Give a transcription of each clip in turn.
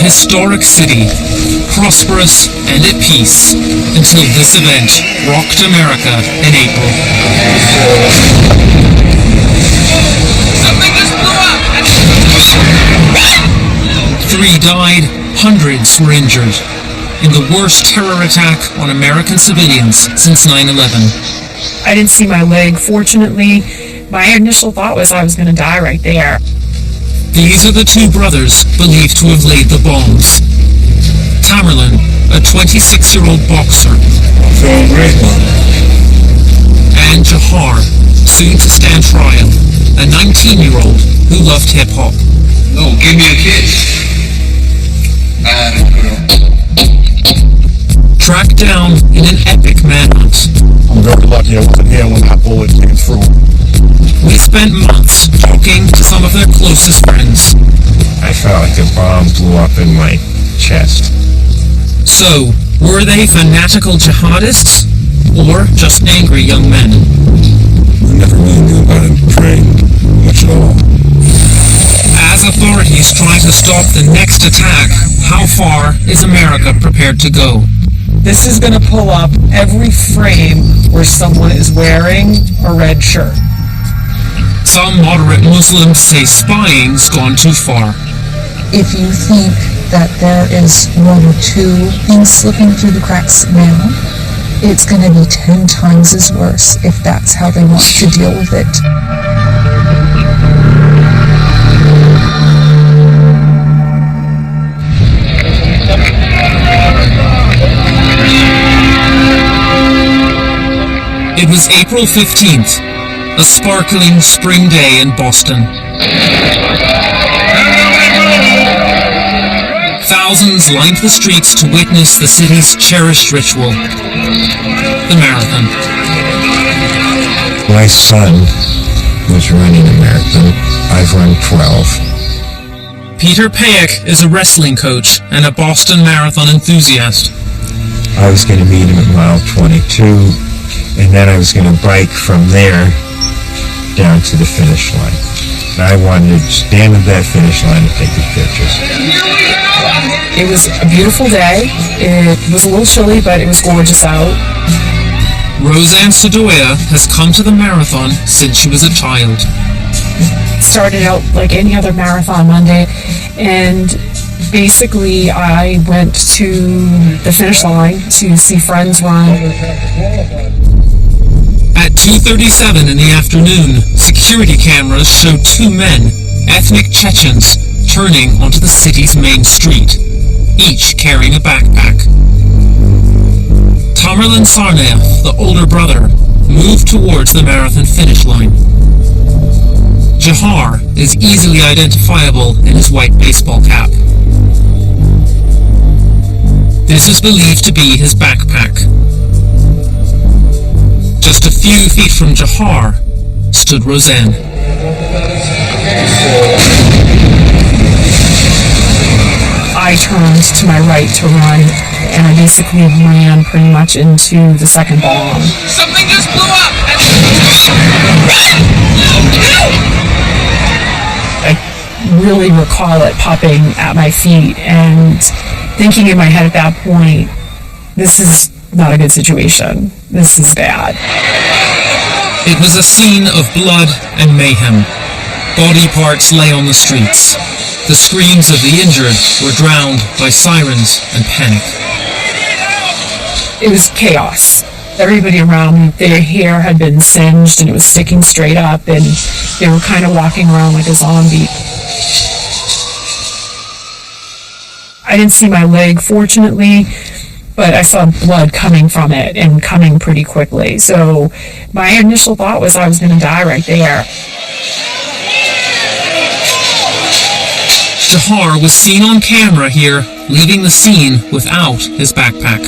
historic city, prosperous and at peace, until this event rocked America in April. Something just blew up! 3 died, hundreds were injured, in the worst terror attack on American civilians since 9/11. I didn't see my leg, fortunately. My initial thought was I was going to die right there. These are the 2 brothers believed to have laid the bombs. Tamerlan, a 26-year-old boxer, and Jahar, soon to stand trial, a 19-year-old who loved hip-hop. Oh, give me a kiss. Tracked down in an epic manhunt. I'm very lucky I wasn't here when that bullet came through. We spent months talking to some of their closest friends. I felt like a bomb blew up in my chest. So, were they fanatical jihadists, or just angry young men? I never really knew about it praying much at all. As authorities try to stop the next attack, how far is America prepared to go? This is going to pull up every frame where someone is wearing a red shirt. Some moderate Muslims say spying's gone too far. If you think that there is 1 or 2 things slipping through the cracks now, it's going to be 10 times as worse if that's how they want to deal with it. It was April 15th, a sparkling spring day in Boston. Thousands lined the streets to witness the city's cherished ritual, the marathon. My son was running a marathon. I've run 12. Peter Payek is a wrestling coach and a Boston Marathon enthusiast. I was going to meet him at mile 22, and then I was going to bike from there down to the finish line. And I wanted to stand at that finish line and take his pictures. It was a beautiful day. It was a little chilly, but it was gorgeous out. Roseanne Sedoya has come to the marathon since she was a child. Started out like any other marathon Monday, and basically I went to the finish line to see friends run. At 2:37 in the afternoon, security cameras showed 2 men, ethnic Chechens, turning onto the city's main street, each carrying a backpack. Tamerlan Tsarnaev, the older brother, moved towards the marathon finish line. Jahar is easily identifiable in his white baseball cap. This is believed to be his backpack. Just a few feet from Jahar stood Roseanne. I turned to my right to run, and I basically ran pretty much into the second bomb. Something just blew up! I really recall it popping at my feet and thinking in my head at that point, this is not a good situation. This is bad. It was a scene of blood and mayhem. Body parts lay on the streets. The screams of the injured were drowned by sirens and panic. It was chaos. Everybody around me, their hair had been singed and it was sticking straight up, and they were kind of walking around like a zombie. I didn't see my leg, fortunately, but I saw blood coming from it and coming pretty quickly. So my initial thought was I was going to die right there. Jahar was seen on camera here, leaving the scene without his backpack.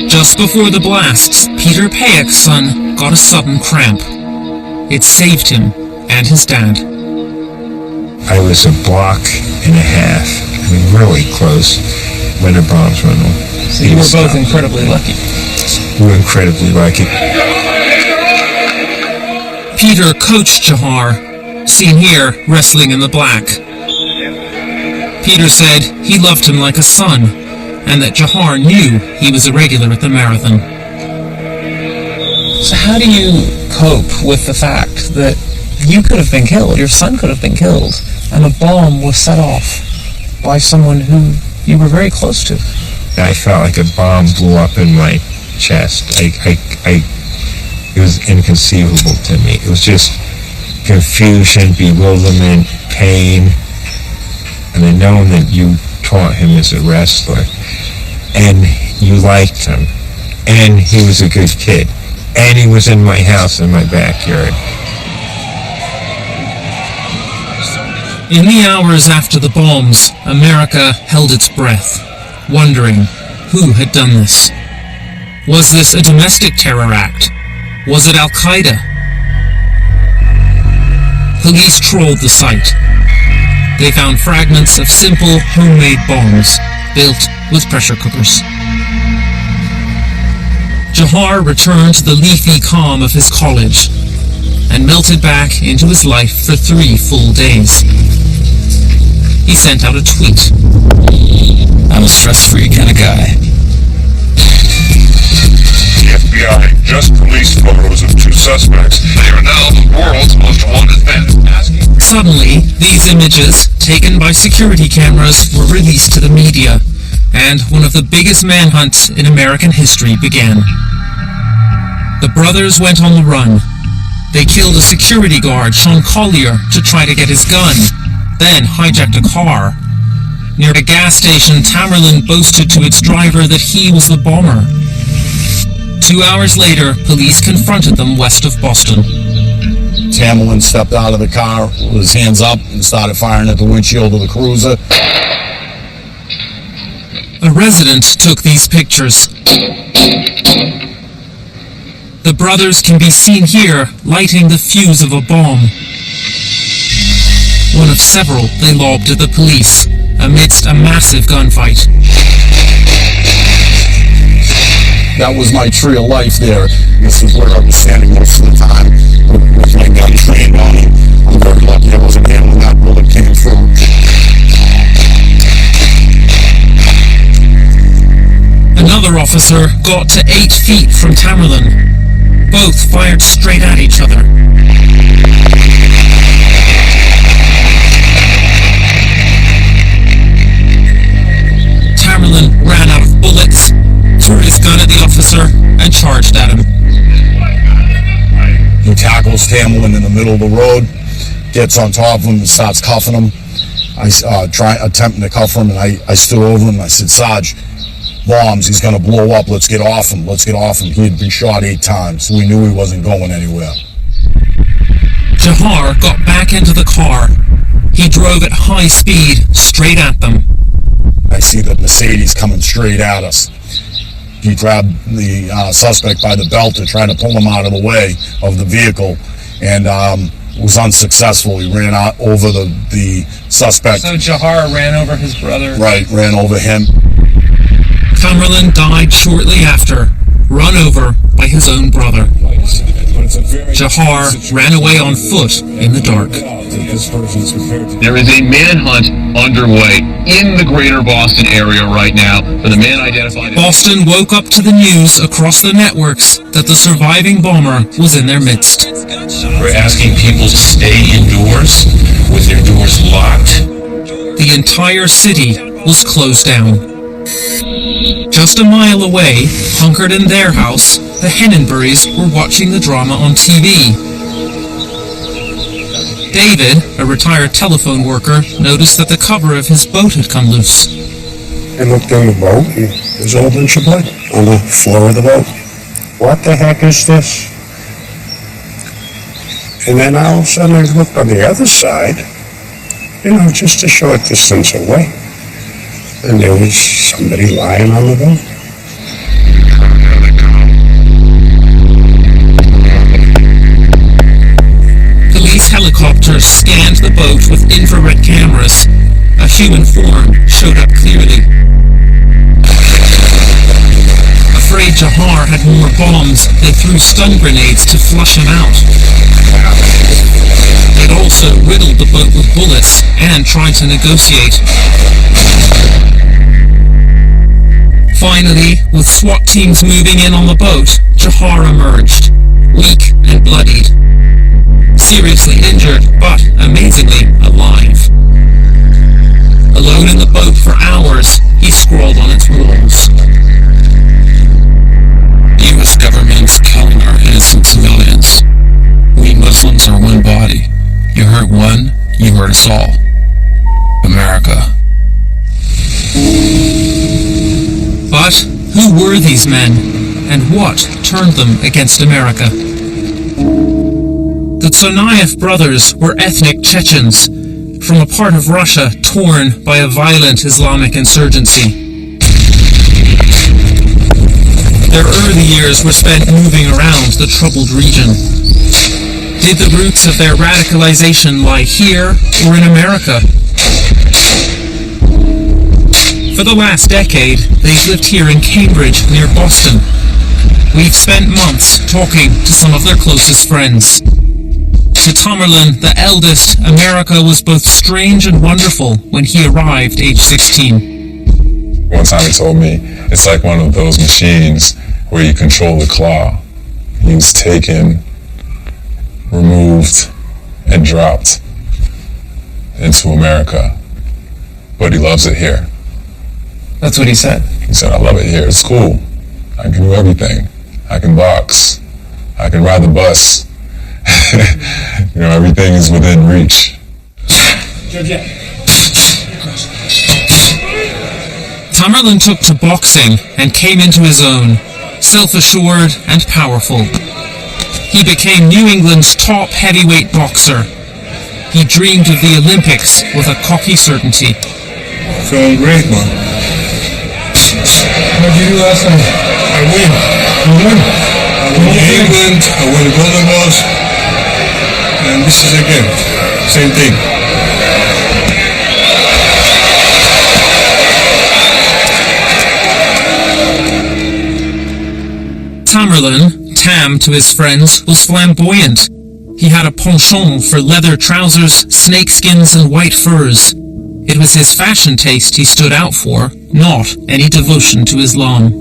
Just before the blasts, Peter Payek's son got a sudden cramp. It saved him and his dad. I was a block and a half, I mean really close, when the bombs went off. So you were both incredibly lucky. We were incredibly lucky. Peter coached Jahar, seen here wrestling in the black. Peter said he loved him like a son, and that Jahar knew he was a regular at the marathon. So how do you cope with the fact that you could have been killed, your son could have been killed, and a bomb was set off by someone who you were very close to? I felt like a bomb blew up in my chest. It was inconceivable to me. It was just confusion, bewilderment, pain. And I know that you taught him as a wrestler, and you liked him, and he was a good kid, and he was in my house, in my backyard. In the hours after the bombs, America held its breath, wondering who had done this. Was this a domestic terror act? Was it Al-Qaeda? Police trawled the site. They found fragments of simple homemade bombs built with pressure cookers. Jahar returned to the leafy calm of his college and melted back into his life for 3 full days. He sent out a tweet. I'm a stress-free kind of guy. The FBI just released photos of 2 suspects. They are now the world's most wanted men. Suddenly, these images, taken by security cameras, were released to the media, and one of the biggest manhunts in American history began. The brothers went on the run. They killed a security guard, Sean Collier, to try to get his gun, then hijacked a car. Near a gas station, Tamerlan boasted to its driver that he was the bomber. 2 hours later, police confronted them west of Boston. Tamerlan stepped out of the car with his hands up and started firing at the windshield of the cruiser. A resident took these pictures. The brothers can be seen here lighting the fuse of a bomb. One of several they lobbed at the police amidst a massive gunfight. That was my tree of life there. This is where I was standing most of the time with my gun trained on it. I'm very lucky I wasn't there when that bullet came through. Another officer got to 8 feet from Tamerlan. Both fired straight at each other. Tamerlan ran out of bullets, threw his gun at the officer, and charged at him. He tackles Tamerlan in the middle of the road, gets on top of him and starts cuffing him. I attempting to cuff him, and I stood over him and I said, "Sarge, bombs, he's going to blow up, let's get off him, let's get off him." He had been shot 8 times, so we knew he wasn't going anywhere. Jahar got back into the car. He drove at high speed straight at them. I see the Mercedes coming straight at us. He grabbed the suspect by the belt to try to pull him out of the way of the vehicle, and was unsuccessful. He ran out over the suspect. So Jahar ran over his brother? Right, ran over him. Tamerlan died shortly after, run over by his own brother. Jahar ran away on foot in the dark. There is a manhunt underway in the greater Boston area right now for the man identified. Boston woke up to the news across the networks that the surviving bomber was in their midst. We're asking people to stay indoors with their doors locked. The entire city was closed down. Just a mile away, hunkered in their house, the Hennenburys were watching the drama on TV. David, a retired telephone worker, noticed that the cover of his boat had come loose. I looked in the boat and there's a whole bunch of blood on the floor of the boat. What the heck is this? And then all of a sudden I looked on the other side, just a short distance away. And there was somebody lying on the boat. Police helicopters scanned the boat with infrared cameras. A human form showed up clearly. Afraid Jahar had more bombs, they threw stun grenades to flush him out. They'd all also riddled the boat with bullets and tried to negotiate. Finally, with SWAT teams moving in on the boat, Johar emerged, weak and bloodied. Seriously injured, but amazingly alive. Alone in the boat for hours, he scrawled on its walls. The U.S. government's killing our innocent civilians. We Muslims are one body. You hurt one, you hurt us all. America. But who were these men, and what turned them against America? The Tsarnaev brothers were ethnic Chechens, from a part of Russia torn by a violent Islamic insurgency. Their early years were spent moving around the troubled region. Did the roots of their radicalization lie here or in America? For the last decade, they've lived here in Cambridge, near Boston. We've spent months talking to some of their closest friends. To Tamerlan, the eldest, America was both strange and wonderful when he arrived age 16. One time he told me, it's like one of those machines where you control the claw. He was taken, removed, and dropped into America. But he loves it here. That's what he said. He said, I love it here. It's cool. I can do everything. I can box. I can ride the bus. You know, everything is within reach. Tamerlan took to boxing and came into his own, self-assured and powerful. He became New England's top heavyweight boxer. He dreamed of the Olympics with a cocky certainty. Feeling great, man. What did you do last time? I win. You win? I win England, I win the Golden Balls, and this is again, same thing. Tamerlan, Tam to his friends, was flamboyant. He had a penchant for leather trousers, snakeskins, and white furs. It was his fashion taste he stood out for, not any devotion to Islam.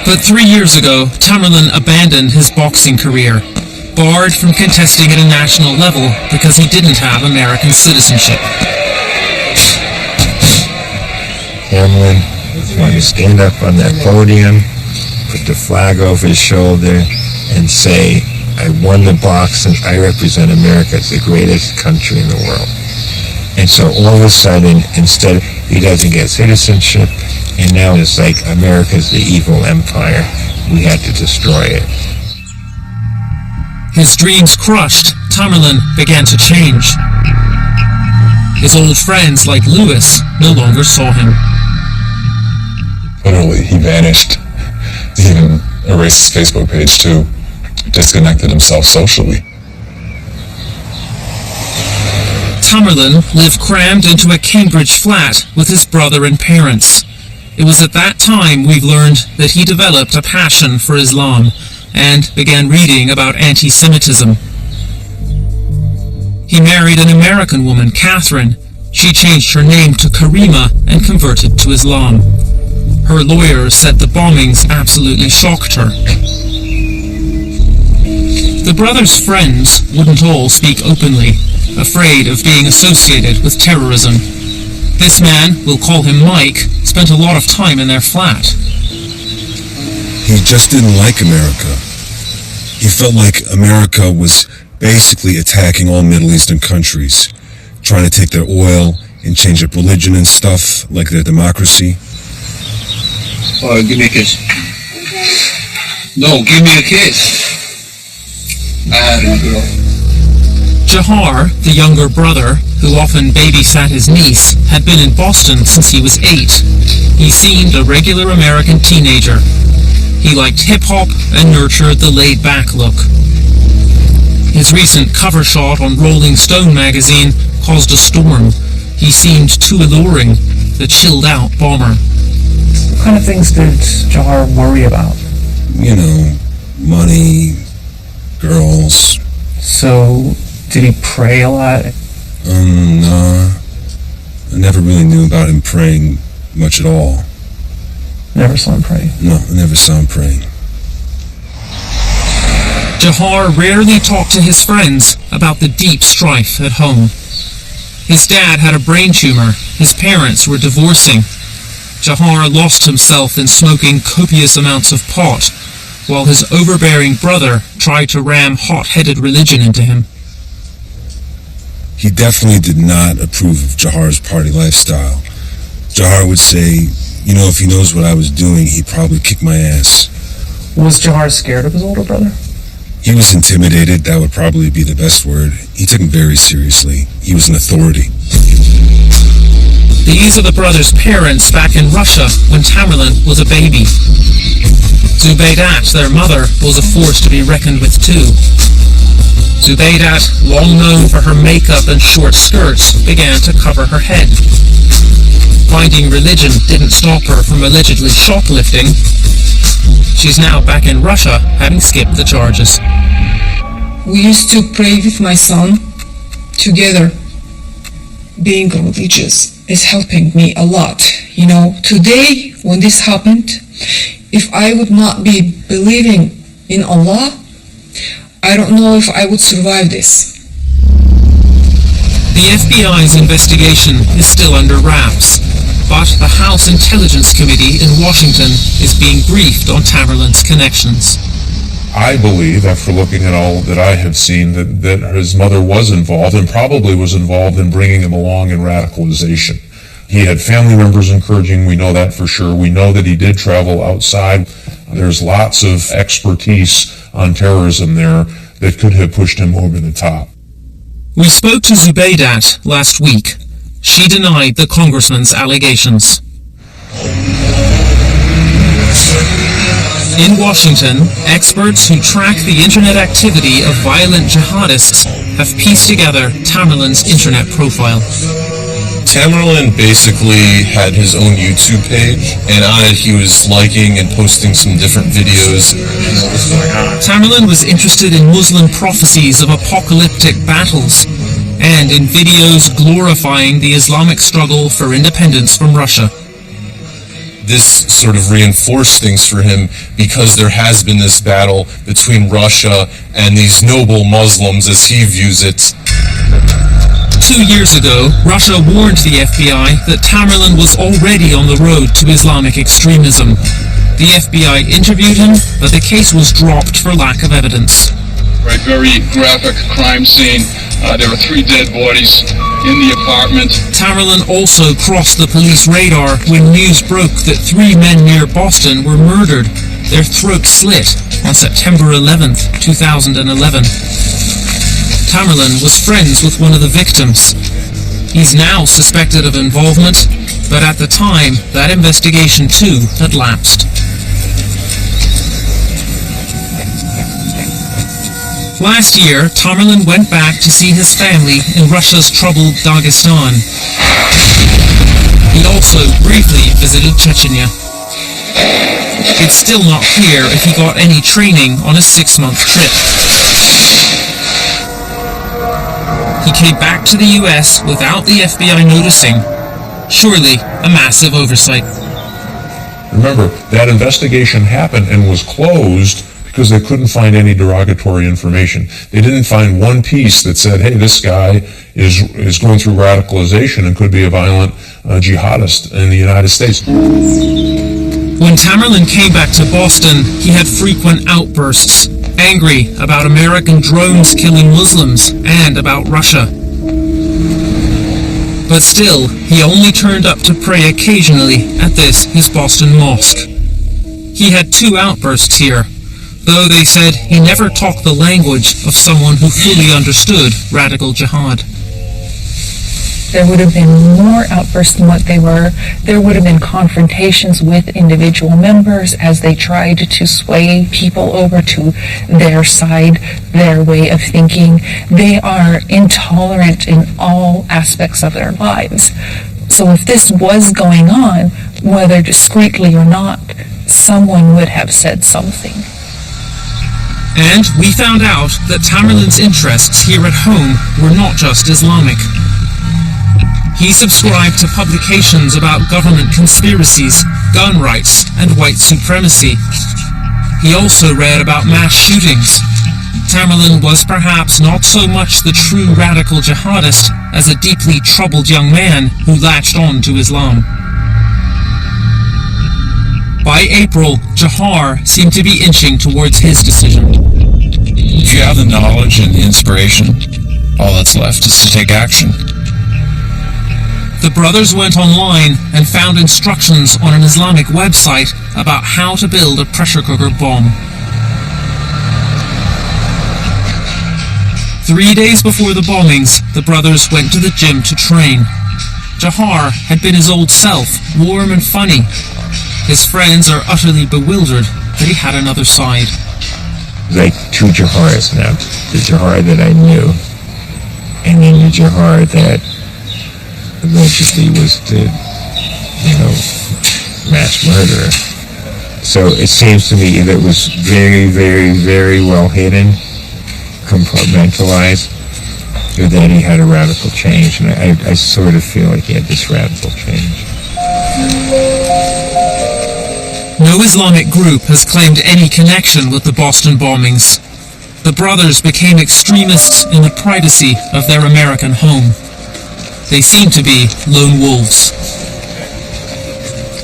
But 3 years ago, Tamerlan abandoned his boxing career, barred from contesting at a national level because he didn't have American citizenship. Tamerlan wanted to stand up on that podium, put the flag over his shoulder, and say, I won the boxing, I represent America as the greatest country in the world. And so all of a sudden, instead, he doesn't get citizenship, and now it's like America's the evil empire. We had to destroy it. His dreams crushed, Tamerlan began to change. His old friends like Lewis no longer saw him. Literally, he vanished. He even erased his Facebook page too. Disconnected himself socially. Tamerlan lived crammed into a Cambridge flat with his brother and parents. It was at that time we learned that he developed a passion for Islam and began reading about anti-Semitism. He married an American woman, Catherine. She changed her name to Karima and converted to Islam. Her lawyer said the bombings absolutely shocked her. The brothers' friends wouldn't all speak openly, afraid of being associated with terrorism. This man, we'll call him Mike, spent a lot of time in their flat. He just didn't like America. He felt like America was basically attacking all Middle Eastern countries, trying to take their oil and change up religion and stuff, like their democracy. Oh, give me a kiss. No, give me a kiss. Girl. Johar, the younger brother, who often babysat his niece, had been in Boston since he was 8. He seemed a regular American teenager. He liked hip-hop and nurtured the laid-back look. His recent cover shot on Rolling Stone magazine caused a storm. He seemed too alluring, the chilled-out bomber. What kind of things did Johar worry about? You know, money, girls. So, did he pray a lot? Nah. I never really knew about him praying much at all. Never saw him pray? No, I never saw him praying. Jahar rarely talked to his friends about the deep strife at home. His dad had a brain tumor. His parents were divorcing. Jahar lost himself in smoking copious amounts of pot, while his overbearing brother tried to ram hot-headed religion into him. He definitely did not approve of Jahar's party lifestyle. Jahar would say, if he knows what I was doing, he'd probably kick my ass. Was Jahar scared of his older brother? He was intimidated, that would probably be the best word. He took him very seriously. He was an authority. These are the brothers' parents back in Russia when Tamerlan was a baby. Zubeidat, their mother, was a force to be reckoned with too. Zubeidat, long known for her makeup and short skirts, began to cover her head. Finding religion didn't stop her from allegedly shoplifting. She's now back in Russia, having skipped the charges. We used to pray with my son together. Being religious is helping me a lot. Today, when this happened, if I would not be believing in Allah, I don't know if I would survive this. The FBI's investigation is still under wraps, but the House Intelligence Committee in Washington is being briefed on Tamerlan's connections. I believe, after looking at all that I have seen, that his mother was involved and probably was involved in bringing him along in radicalization. He had family members encouraging, we know that for sure. We know that he did travel outside. There's lots of expertise on terrorism there that could have pushed him over the top. We spoke to Zubeidat last week. She denied the congressman's allegations. In Washington, experts who track the internet activity of violent jihadists have pieced together Tamerlan's internet profile. Tamerlan basically had his own YouTube page, and on it he was liking and posting some different videos. Tamerlan was interested in Muslim prophecies of apocalyptic battles, and in videos glorifying the Islamic struggle for independence from Russia. This sort of reinforced things for him because there has been this battle between Russia and these noble Muslims, as he views it. 2 years ago, Russia warned the FBI that Tamerlan was already on the road to Islamic extremism. The FBI interviewed him, but the case was dropped for lack of evidence. Right, very graphic crime scene. There were 3 dead bodies in the apartment. Tamerlan also crossed the police radar when news broke that 3 men near Boston were murdered, their throats slit, on September 11th, 2011. Tamerlan was friends with one of the victims. He's now suspected of involvement, but at the time, that investigation too had lapsed. Last year, Tamerlan went back to see his family in Russia's troubled Dagestan. He also briefly visited Chechnya. It's still not clear if he got any training on his 6-month trip. He came back to the US without the FBI noticing. Surely a massive oversight. Remember, that investigation happened and was closed because they couldn't find any derogatory information. They didn't find one piece that said, hey, this guy is going through radicalization and could be a violent jihadist in the United States. When Tamerlan came back to Boston, he had frequent outbursts, angry about American drones killing Muslims and about Russia. But still, he only turned up to pray occasionally at his Boston mosque. He had 2 outbursts here, though they said he never talked the language of someone who fully understood radical jihad. There would have been more outbursts than what they were. There would have been confrontations with individual members as they tried to sway people over to their side, their way of thinking. They are intolerant in all aspects of their lives. So if this was going on, whether discreetly or not, someone would have said something. And we found out that Tamerlan's interests here at home were not just Islamic. He subscribed to publications about government conspiracies, gun rights, and white supremacy. He also read about mass shootings. Tamerlan was perhaps not so much the true radical jihadist as a deeply troubled young man who latched on to Islam. By April, Johar seemed to be inching towards his decision. If you have the knowledge and the inspiration, all that's left is to take action. The brothers went online and found instructions on an Islamic website about how to build a pressure cooker bomb. 3 days before the bombings, the brothers went to the gym to train. Johar had been his old self, warm and funny. His friends are utterly bewildered that he had another side. Like two Johars now. The Johar that I knew, and then the Johar that eventually was the, mass murderer. So it seems to me that it was very, very, very well hidden, compartmentalized, and then he had a radical change, and I sort of feel like he had this radical change. No Islamic group has claimed any connection with the Boston bombings. The brothers became extremists in the privacy of their American home. They seem to be lone wolves.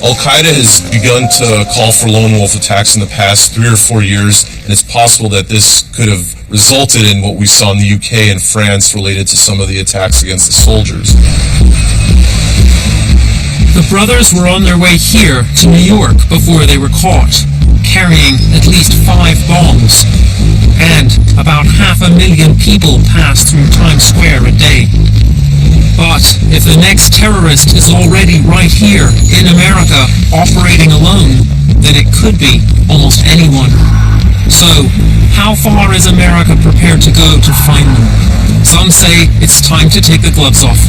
Al-Qaeda has begun to call for lone wolf attacks in the past 3 or 4 years, and it's possible that this could have resulted in what we saw in the UK and France related to some of the attacks against the soldiers. The brothers were on their way here to New York before they were caught, carrying at least 5 bombs, and about 500,000 people pass through Times Square a day. But if the next terrorist is already right here in America operating alone, then it could be almost anyone. So, how far is America prepared to go to find them? Some say it's time to take the gloves off.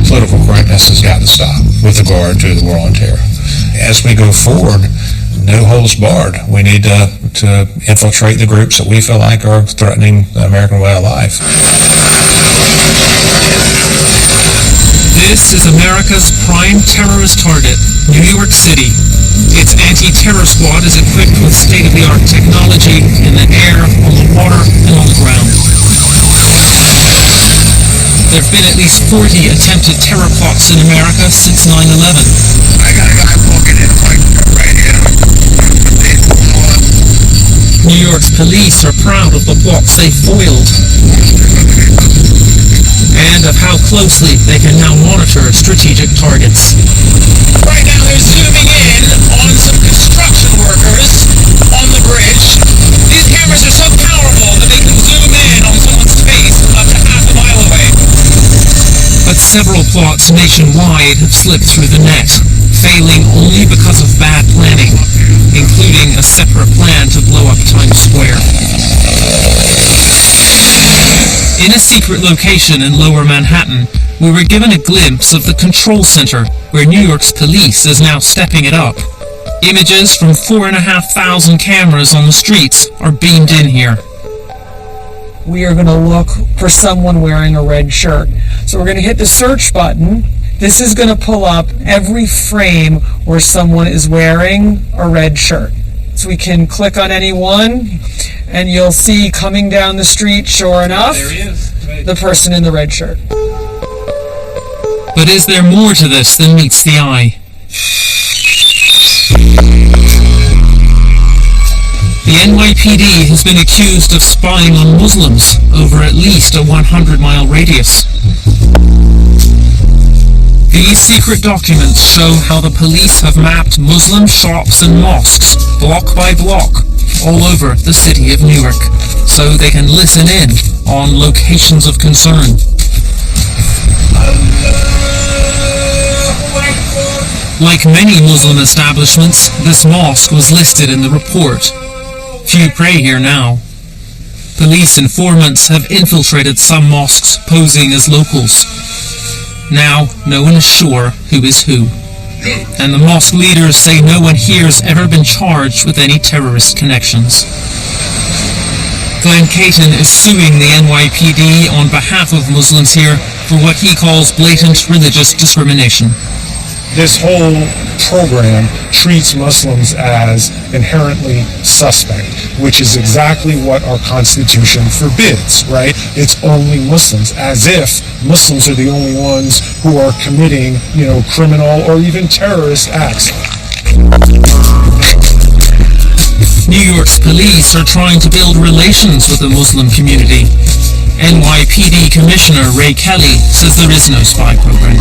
Political correctness has got to stop with regard to the war on terror. As we go forward, no holds barred. We need to infiltrate the groups that we feel like are threatening the American way of life. This is America's prime terrorist target, New York City. Its anti-terror squad is equipped with state-of-the-art technology in the air, on the water, and on the ground. There have been at least 40 attempted terror plots in America since 9/11. I got a guy walking in right here. New York's police are proud of the plots they foiled, and of how closely they can now monitor strategic targets. Right now they're zooming in on some construction workers on the bridge. These cameras are so powerful that they can zoom in on someone's face up to half a mile away. But several plots nationwide have slipped through the net, failing only because of bad planning, including a separate plan to blow up Times Square. In a secret location in Lower Manhattan, we were given a glimpse of the control center where New York's police is now stepping it up. Images from 4,500 cameras on the streets are beamed in here. We are going to look for someone wearing a red shirt. So we're going to hit the search button. This is going to pull up every frame where someone is wearing a red shirt. So we can click on any one, and you'll see coming down the street, sure enough, There he is. Right. the person in the red shirt. But is there more to this than meets the eye? The NYPD has been accused of spying on Muslims over at least a 100-mile radius. These secret documents show how the police have mapped Muslim shops and mosques, block by block, all over the city of Newark, so they can listen in on locations of concern. Like many Muslim establishments, this mosque was listed in the report. Few pray here now. Police informants have infiltrated some mosques posing as locals. Now, no one is sure who is who. And the mosque leaders say no one here has ever been charged with any terrorist connections. Glenn Caton is suing the NYPD on behalf of Muslims here for what he calls blatant religious discrimination. This whole program treats Muslims as inherently suspect, which is exactly what our Constitution forbids, right? It's only Muslims, as if Muslims are the only ones who are committing, criminal or even terrorist acts. New York's police are trying to build relations with the Muslim community. NYPD Commissioner Ray Kelly says there is no spy program.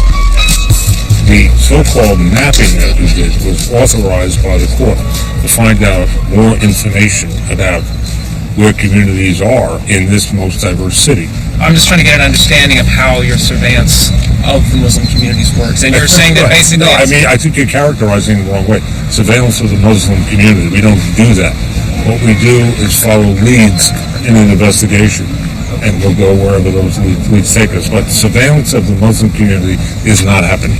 The so-called mapping that we did was authorized by the court to find out more information about where communities are in this most diverse city. I'm just trying to get an understanding of how your surveillance of the Muslim communities works. And you're saying that basically... No, I think you're characterizing it the wrong way. Surveillance of the Muslim community, we don't do that. What we do is follow leads in an investigation, and we'll go wherever those leads take us. But surveillance of the Muslim community is not happening.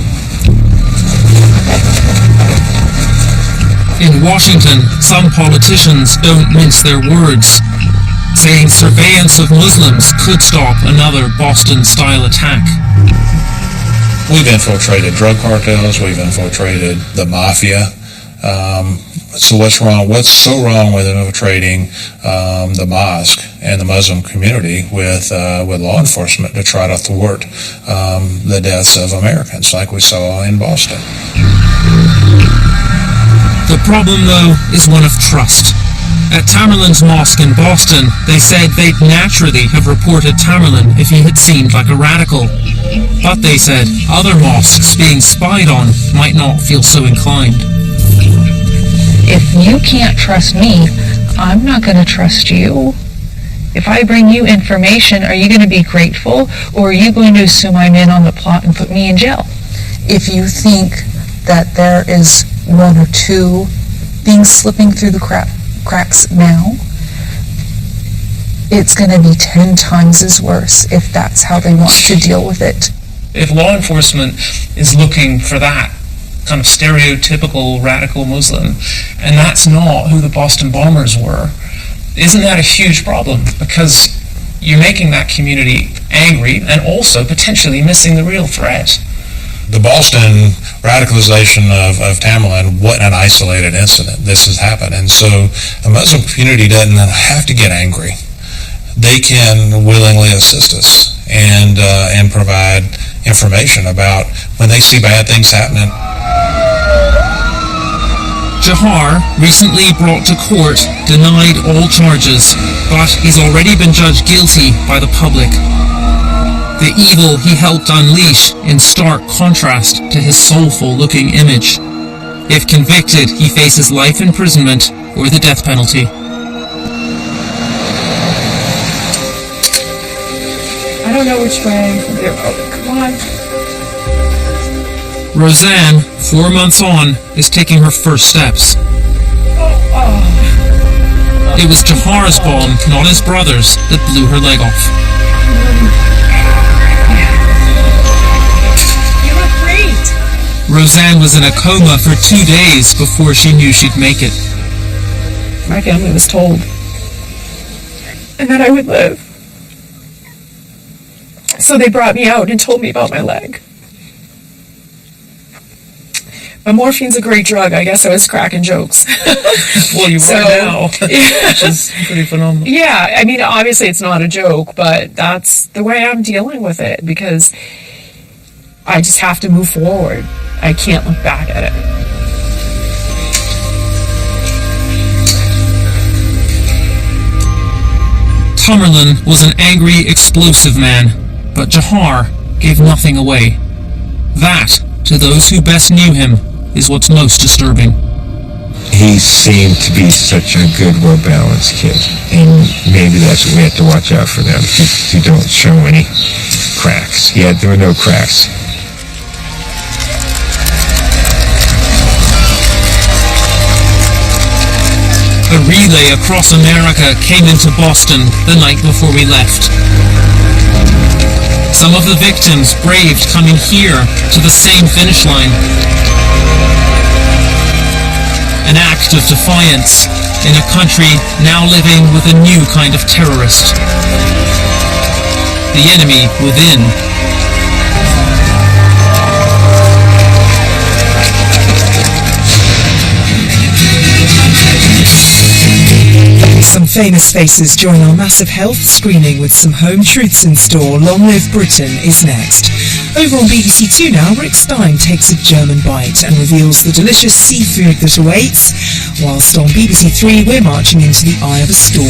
In Washington, some politicians don't mince their words, saying surveillance of Muslims could stop another Boston-style attack. We've infiltrated drug cartels, we've infiltrated the mafia. So what's wrong? What's so wrong with infiltrating the mosque and the Muslim community with law enforcement to try to thwart the deaths of Americans like we saw in Boston? The problem, though, is one of trust. At Tamerlan's mosque in Boston, they said they'd naturally have reported Tamerlan if he had seemed like a radical. But they said other mosques being spied on might not feel so inclined. If you can't trust me, I'm not going to trust you. If I bring you information, are you going to be grateful, or are you going to assume I'm in on the plot and put me in jail? If you think that there is one or two things slipping through the cracks now, it's going to be 10 times as worse if that's how they want to deal with it. If law enforcement is looking for that kind of stereotypical radical Muslim, and that's not who the Boston bombers were, isn't that a huge problem? Because you're making that community angry and also potentially missing the real threat. The Boston radicalization of Tamerlan wasn't an isolated incident. This has happened. And so the Muslim community doesn't have to get angry. They can willingly assist us and provide information about when they see bad things happening. Jahar, recently brought to court, denied all charges, but he's already been judged guilty by the public. The evil he helped unleash in stark contrast to his soulful-looking image. If convicted, he faces life imprisonment or the death penalty. I don't know which way. Come on. Roseanne, 4 months on, is taking her first steps. It was Jahar's bomb, not his brother's, that blew her leg off. Roseanne was in a coma for 2 days before she knew she'd make it. My family was told, and that I would live. So they brought me out and told me about my leg. But morphine's a great drug. I guess I was cracking jokes. Well, you are now, which is pretty phenomenal. Yeah, I mean, obviously it's not a joke, but that's the way I'm dealing with it, because I just have to move forward. I can't look back at it. Tamerlan was an angry, explosive man, but Jahar gave nothing away. That, to those who best knew him, is what's most disturbing. He seemed to be such a good, well-balanced kid, and maybe that's what we have to watch out for now, if you don't show any cracks. There were no cracks. A relay across America came into Boston the night before we left. Some of the victims braved coming here to the same finish line. An act of defiance in a country now living with a new kind of terrorist. The enemy within. Some famous faces join our massive health screening with some home truths in store. Long Live Britain is next. Over on BBC Two now, Rick Stein takes a German bite and reveals the delicious seafood that awaits, whilst on BBC Three we're marching into the eye of a storm.